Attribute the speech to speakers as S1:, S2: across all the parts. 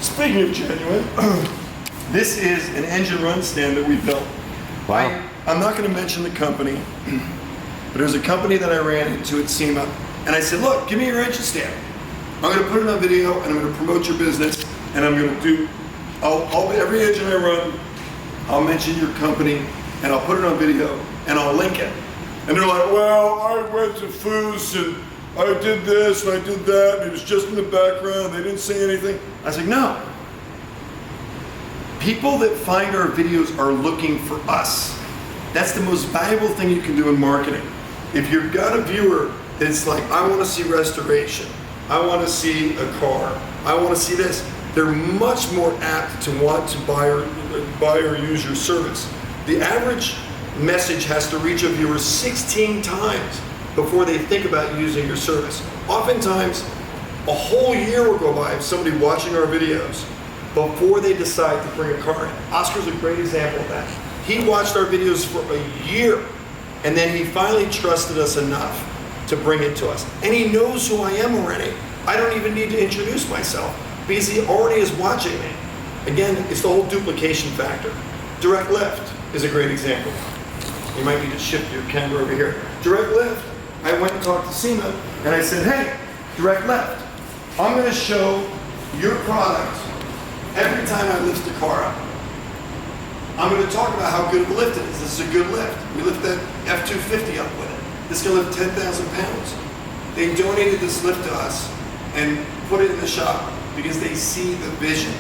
S1: Speaking of genuine, this is an engine run stand that we built.
S2: Wow.
S1: I'm not going to mention the company, but there's a company that I ran into at SEMA, and I said, look, give me your engine stand. I'm going to put it on video, and I'm going to promote your business, and I'm going to do, every engine I run, I'll mention your company, and I'll put it on video, and I'll link it. And they're like, well, I went to Foos, and I did this, and I did that, and it was just in the background, they didn't say anything. I was like, no. People that find our videos are looking for us. That's the most valuable thing you can do in marketing. If you've got a viewer that's like, I want to see restoration, I want to see a car, I want to see this, they're much more apt to want to buy or use your service. The average message has to reach a viewer 16 times before they think about using your service. Oftentimes, a whole year will go by of somebody watching our videos before they decide to bring a car in. Oscar's a great example of that. He watched our videos for a year, and then he finally trusted us enough to bring it to us. And he knows who I am already. I don't even need to introduce myself because he already is watching me. Again, it's the whole duplication factor. Direct lift is a great example. You might need to shift your camera over here. Direct lift, I went and talked to SEMA, and I said, hey, direct lift, I'm gonna show your product every time I lift the car up. I'm going to talk about how good of a lift it is. This is a good lift. We lift that F-250 up with it. This is going to lift 10,000 pounds. They donated this lift to us and put it in the shop because they see the vision.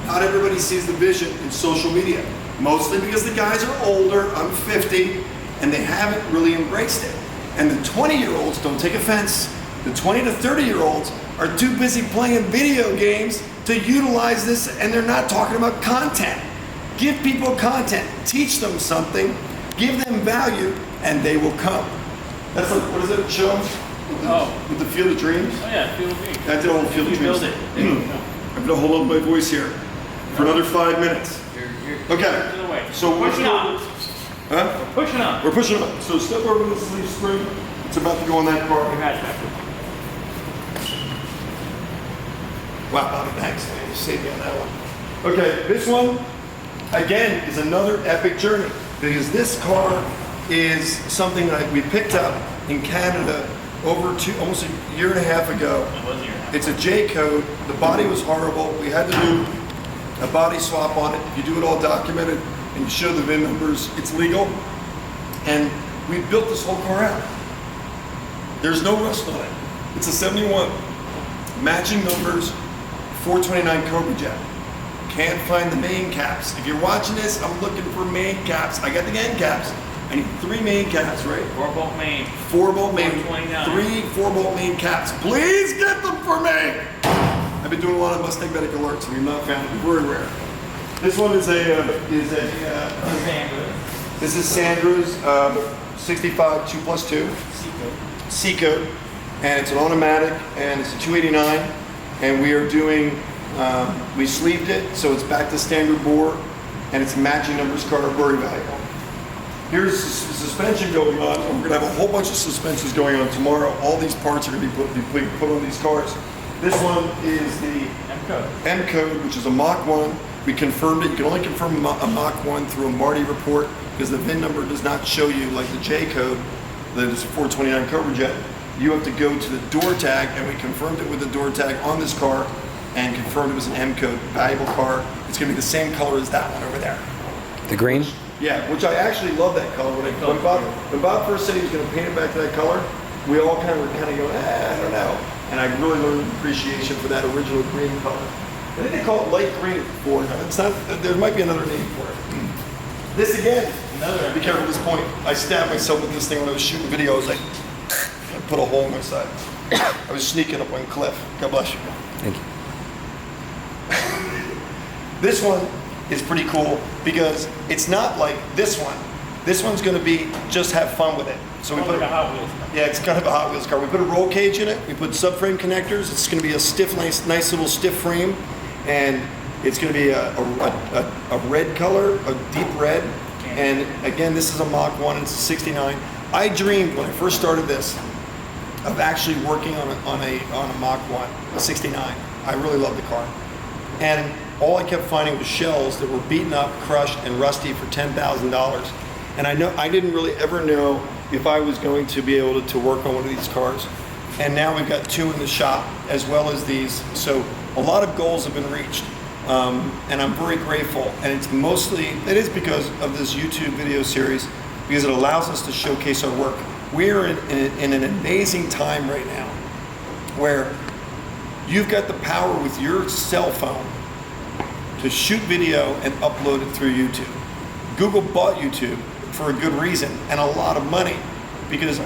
S1: Not everybody sees the vision in social media. Mostly because the guys are older, I'm 50, and they haven't really embraced it. And the 20-year-olds, don't take offense, the 20 to 30-year-olds are too busy playing video games to utilize this, and they're not talking about content. Give people content, teach them something, give them value, and they will come. That's like, what is it, show them? With the Field of Dreams?
S3: Oh yeah, Field of Dreams.
S1: I did a whole Field of Dreams.
S3: Build it.
S1: I'm gonna hold on my voice here for another 5 minutes. Okay,
S3: To the way.
S1: so
S3: We're pushing up.
S1: Huh?
S3: We're pushing up.
S1: We're pushing up. So step over the sleeve spring. It's about to go on that car.
S3: Your hatchback.
S1: Wow, Bobby, thanks, man. You saved me on that one. Okay, this one, again, is another epic journey because this car is something that we picked up in Canada over almost a year and a half ago. It's a J code. The body was horrible. We had to do a body swap on it. If you do it all documented and you show the VIN numbers, it's legal. And we built this whole car out. There's no rust on it. It's a 71. Matching numbers, 429 Cobra Jet. Can't find the main caps. If you're watching this, I'm looking for main caps. I got the end caps. I need 3 main caps, right?
S3: 4-bolt main.
S1: 4-bolt main.
S3: 429.
S1: 3 4-bolt main caps. Please get them for me. I've been doing a lot of Mustang medic alerts and we've not found it. Very rare. This one is this is Sandra's 65 2+2 C code, and it's an automatic, and it's a 289, and we are doing. We sleeved it so it's back to standard bore, and it's matching numbers car, very valuable. Here's the suspension going on. We're gonna have a whole bunch of suspensions going on tomorrow. All these parts are gonna be put on these cars. This one is the M code, which is a Mach 1. We confirmed it. You can only confirm a Mach 1 through a Marty report because the VIN number does not show you like the J code that is a 429 Cobra Jet. You have to go to the door tag, and we confirmed it with the door tag on this car and confirmed it was an M code, valuable car. It's gonna be the same color as that one over there.
S2: The green?
S1: Yeah, which I actually love that color. When Bob first said he was gonna paint it back to that color, we all kind of go, I don't know. And I really learned appreciation for that original green color. I think they call it light green for it. It's not, there might be another name for it. This again, be careful at this point. I stabbed myself with this thing when I was shooting video. I was like, I put a hole in my side. I was sneaking up on Cliff. God bless you.
S2: Thank you.
S1: This one is pretty cool because it's not like this one. This one's gonna be just have fun with it. So we put
S3: like a Hot Wheels car.
S1: Yeah, it's kind of a Hot Wheels car. We put a roll cage in it. We put subframe connectors. It's going to be a stiff, nice little stiff frame, and it's going to be a red color, a deep red. And again, this is a Mach 1. It's a 69. I dreamed when I first started this of actually working on a Mach 1, a 69. I really love the car. And all I kept finding was shells that were beaten up, crushed, and rusty for $10,000. And I didn't really ever know if I was going to be able to work on one of these cars. And now we've got 2 in the shop, as well as these. So a lot of goals have been reached. And I'm very grateful. And it is because of this YouTube video series, because it allows us to showcase our work. We're in an amazing time right now where you've got the power with your cell phone to shoot video and upload it through YouTube. Google bought YouTube for a good reason and a lot of money, because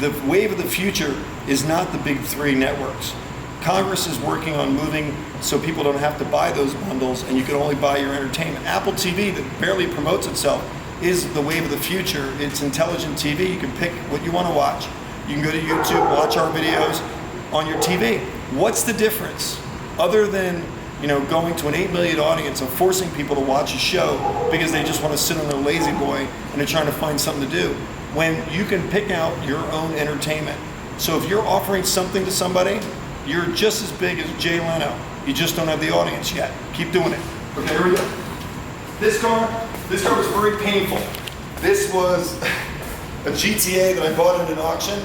S1: the wave of the future is not the big 3 networks. Congress is working on moving so people don't have to buy those bundles and you can only buy your entertainment. Apple TV, that barely promotes itself, is the wave of the future. It's intelligent TV. You can pick what you want to watch. You can go to YouTube, watch our videos on your TV. What's the difference other than going to an 8 million audience and forcing people to watch a show because they just want to sit on their lazy boy and they're trying to find something to do, when you can pick out your own entertainment? So if you're offering something to somebody, you're just as big as Jay Leno. You just don't have the audience yet. Keep doing it. Okay, here we go. This car was very painful. This was a GTA that I bought at an auction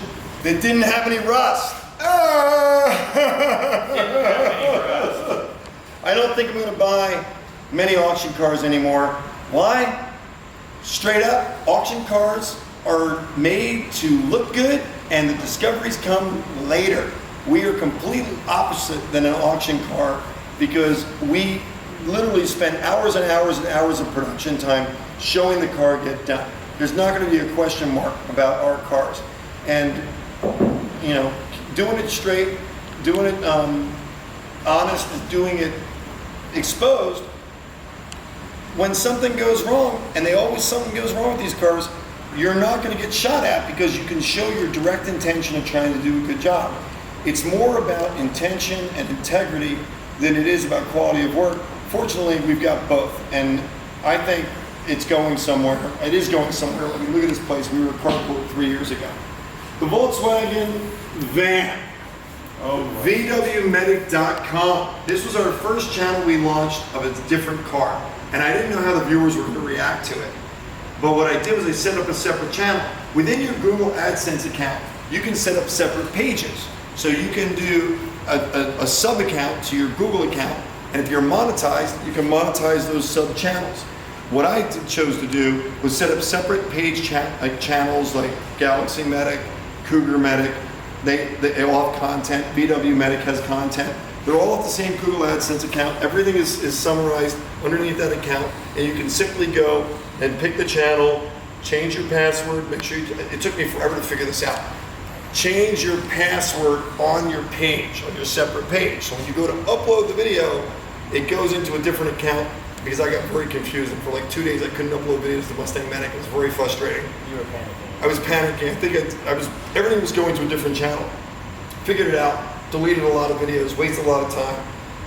S1: that didn't have any rust. I don't think I'm going to buy many auction cars anymore. Why? Straight up, auction cars are made to look good and the discoveries come later. We are completely opposite than an auction car because we literally spend hours and hours and hours of production time showing the car get done. There's not going to be a question mark about our cars. And, doing it straight, doing it honest, doing it exposed. When something goes wrong, and something goes wrong with these cars, you're not going to get shot at because you can show your direct intention of trying to do a good job. It's more about intention and integrity than it is about quality of work. Fortunately, we've got both, and I think it's going somewhere. It is going somewhere. I mean, look at this place. We were carpooling 3 years ago. The Volkswagen van. VWmedic.com. This was our first channel we launched of a different car, and I didn't know how the viewers were going to react to it. But what I did was I set up a separate channel. Within your Google AdSense account, you can set up separate pages. So you can do a sub account to your Google account, and if you're monetized, you can monetize those sub channels. What I chose to do was set up separate page channels like Galaxy Medic, Cougar Medic. They all have content. VW Medic has content. They're all at the same Google AdSense account. Everything is summarized underneath that account, and you can simply go and pick the channel, change your password, make sure it took me forever to figure this out. Change your password on your page, on your separate page. So when you go to upload the video, it goes into a different account because I got very confused. And for like 2 days, I couldn't upload videos to Mustang Medic. It was very frustrating.
S3: You were panicking.
S1: I was panicking. I think everything was going to a different channel. Figured it out, deleted a lot of videos, wasted a lot of time.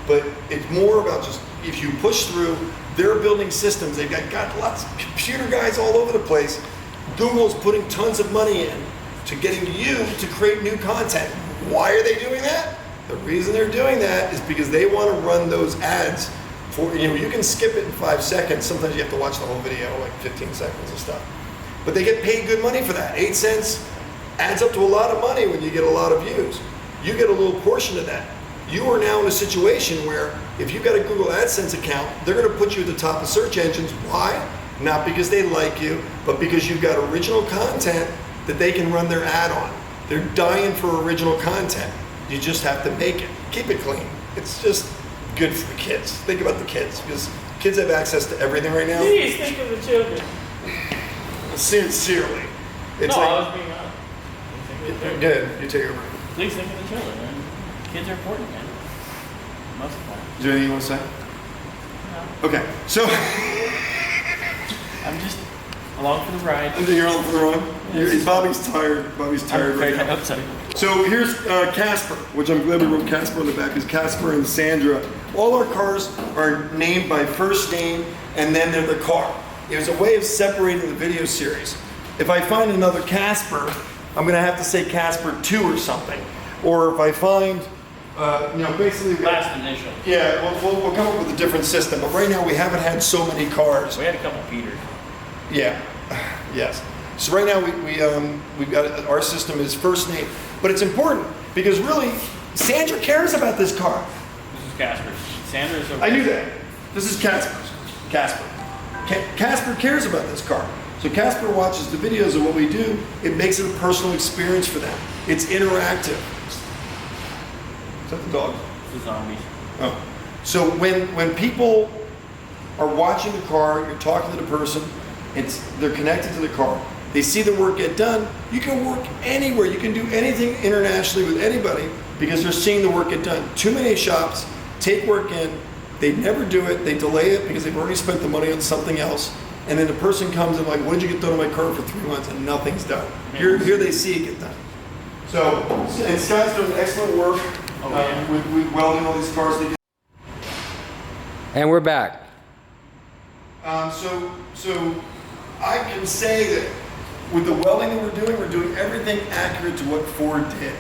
S1: But it's more about just, if you push through, they're building systems. They've got lots of computer guys all over the place. Google's putting tons of money in to getting you to create new content. Why are they doing that? The reason they're doing that is because they want to run those ads for, you can skip it in 5 seconds. Sometimes you have to watch the whole video, like 15 seconds of stuff. But they get paid good money for that. 8 cents adds up to a lot of money when you get a lot of views. You get a little portion of that. You are now in a situation where if you've got a Google AdSense account, they're going to put you at the top of search engines. Why? Not because they like you, but because you've got original content that they can run their ad on. They're dying for original content. You just have to make it. Keep it clean. It's just good for the kids. Think about the kids, because kids have access to everything right now.
S3: Please think of the children.
S1: Sincerely. It's
S3: I
S1: like,
S3: was being honest. Think of the children.
S1: good, you take it over.
S3: Please think of the children, man. Kids are important, man. Most of the time.
S1: Is there anything you want to say?
S3: No.
S1: Okay, so
S3: I'm just along for the ride.
S1: you're on for the run. Bobby's tired. Bobby's tired right now.
S3: Oh, sorry.
S1: So here's Casper, which I'm glad we wrote Casper on the back, because Casper and Sandra, all our cars are named by first name and then they're the car. It was a way of separating the video series. If I find another Casper, I'm gonna have to say Casper 2 or something. Or if I find Basically.
S3: Last initial.
S1: Yeah, we'll come up with a different system, but right now we haven't had so many cars.
S3: We had a couple Peters.
S1: Yeah, yes. So right now we've got our system is first name, but it's important because really Sandra cares about this car.
S3: This is Casper's. Sandra's over.
S1: I knew that. This is Casper's. Casper. Casper cares about this car. So Casper watches the videos of what we do. It makes it a personal experience for them. It's interactive. Is that the dog?
S3: The zombies.
S1: Oh. So when people are watching the car, you're talking to the person, they're connected to the car. They see the work get done. You can work anywhere. You can do anything internationally with anybody because they're seeing the work get done. Too many shops take work in, they never do it, they delay it because they've already spent the money on something else. And then the person comes and like, what did you get done on my car for 3 months? And nothing's done. Here they see it get done. So, and Scott's doing excellent work with welding all these cars together.
S2: And we're back.
S1: So I can say that with the welding that we're doing everything accurate to what Ford did.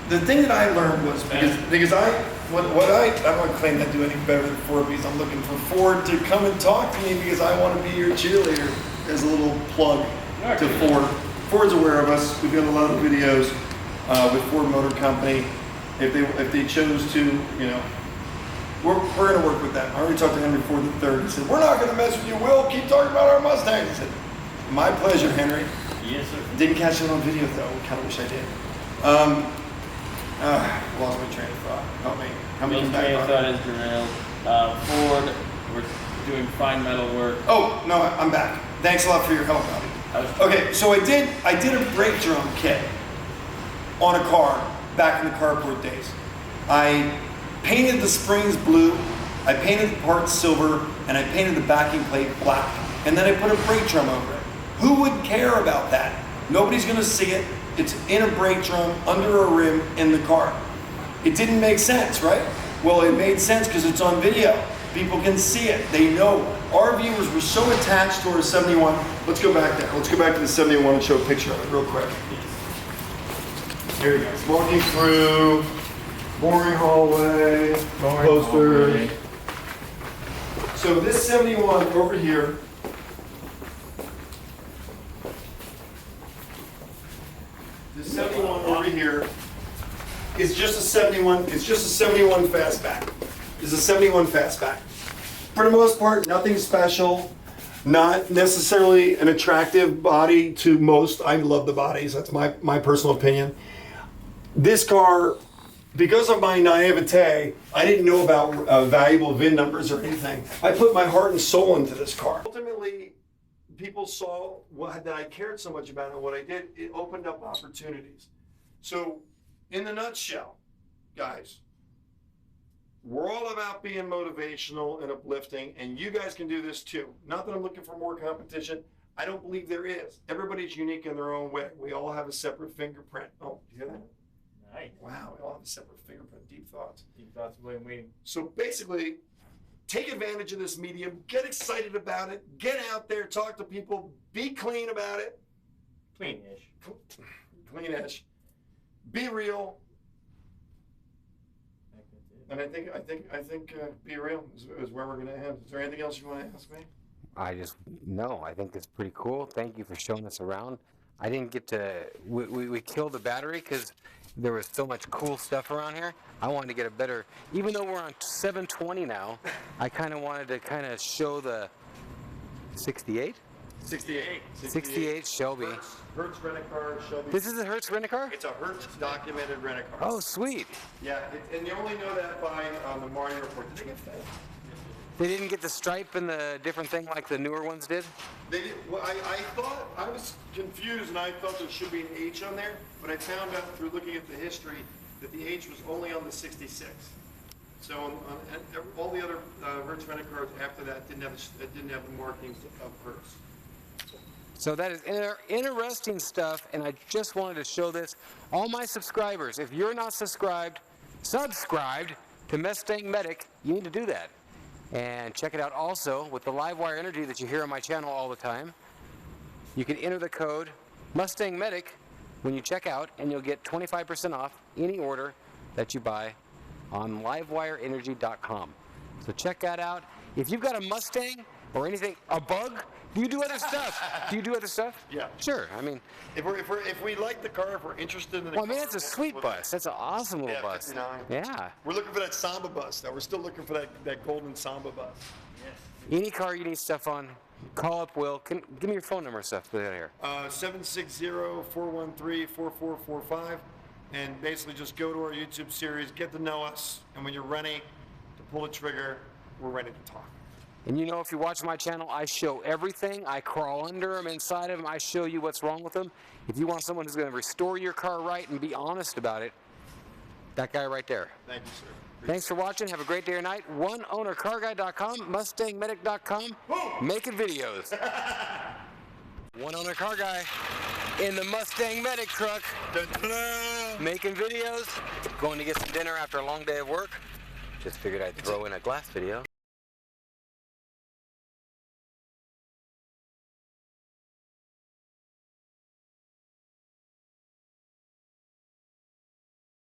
S1: The thing that I learned was because I'm not claiming I do any better than Ford because I'm looking for Ford to come and talk to me because I want to be your cheerleader as a little plug to Ford. Ford's aware of us. We've done a lot of videos with Ford Motor Company. If they chose to, we're going to work with them. I already talked to Henry Ford III. He said, we're not going to mess with you, Will. Keep talking about our Mustangs. I said, my pleasure, Henry.
S3: Yes, sir.
S1: Didn't catch it on video, though. Kind of wish I did. Lost my train of thought. Help me. How many
S3: train of thought is derailed. Ford, we're doing fine metal work.
S1: Oh, no, I'm back. Thanks a lot for your help, buddy. Okay, so I did a brake drum kit on a car back in the carport days. I painted the springs blue, I painted the parts silver, and I painted the backing plate black. And then I put a brake drum over it. Who would care about that? Nobody's gonna see it. It's in a brake drum, under a rim, in the car. It didn't make sense, right? Well, it made sense because it's on video. People can see it, they know. Our viewers were so attached to our 71. Let's go back there. Let's go back to the 71 and show a picture of it real quick. Here we go. It's walking through, boring hallway, posters. So this 71 over here, this 71 over here is just a 71. It's just a 71 fastback. It's a 71 fastback. For the most part, nothing special. Not necessarily an attractive body to most. I love the bodies. That's my personal opinion. This car, because of my naivete, I didn't know about valuable VIN numbers or anything. I put my heart and soul into this car. Ultimately, people saw that I cared so much about it and what I did. It opened up opportunities. So, in the nutshell, guys, we're all about being motivational and uplifting, and you guys can do this too. Not that I'm looking for more competition. I don't believe there is. Everybody's unique in their own way. We all have a separate fingerprint. Oh, you hear that?
S3: Nice.
S1: Wow, we all have a separate fingerprint. Deep thoughts.
S3: Deep thoughts of waiting.
S1: So basically, take advantage of this medium. Get excited about it. Get out there. Talk to people. Be clean about it.
S3: Clean-ish.
S1: Clean-ish. Be real. And I think be real is where we're going to end. Is there anything else you want to ask me?
S2: No, I think it's pretty cool. Thank you for showing us around. I didn't get to, we killed the battery because there was so much cool stuff around here. I wanted to get a better, even though we're on 720 now, I kind of wanted to show the 68? 68 Shelby.
S1: Hertz rent-a-car Shelby.
S2: This is a Hertz rent-a-car?
S1: It's a Hertz documented rent-a-car.
S2: Oh, sweet.
S1: Yeah, and you only know that by the Mario report. Did they get that?
S2: They didn't get the stripe and the different thing like the newer ones did?
S1: They did. Well, I thought, I was confused and I thought there should be an H on there, but I found out through looking at the history that the H was only on the 66. So on all the other Hertz rent-a-cars after that didn't have the markings of Hertz.
S2: So that is interesting stuff, and I just wanted to show this. All my subscribers, if you're not subscribed to Mustang Medic, you need to do that. And check it out also with the live wire energy that you hear on my channel all the time. You can enter the code Mustang Medic when you check out, and you'll get 25% off any order that you buy on livewireenergy.com. So check that out. If you've got a Mustang or anything, a Bug, do you do other stuff? Do you do other stuff?
S1: Yeah.
S2: Sure. I mean,
S1: If we like the car, if we're interested in the
S2: well, I mean,
S1: car,
S2: that's a sweet bus. That's an awesome little
S1: Yeah,
S2: bus.
S1: 59.
S2: Yeah.
S1: We're looking for that Samba bus. Now we're still looking for that golden Samba bus.
S3: Yes.
S2: Any car you need stuff on, call up Will. Give me your phone number and stuff. Put it out here.
S1: 760-413-4445, and basically just go to our YouTube series, get to know us, and when you're ready to pull the trigger, we're ready to talk.
S2: And you know, if you watch my channel, I show everything. I crawl under them, inside of them. I show you what's wrong with them. If you want someone who's going to restore your car right and be honest about it, that guy right there.
S1: Thank you, sir.
S2: Thanks for watching. Have a great day or night. OneOwnerCarGuy.com, MustangMedic.com, making videos. One Owner Car Guy in the Mustang Medic truck, making videos, going to get some dinner after a long day of work. Just figured I'd throw in a glass video.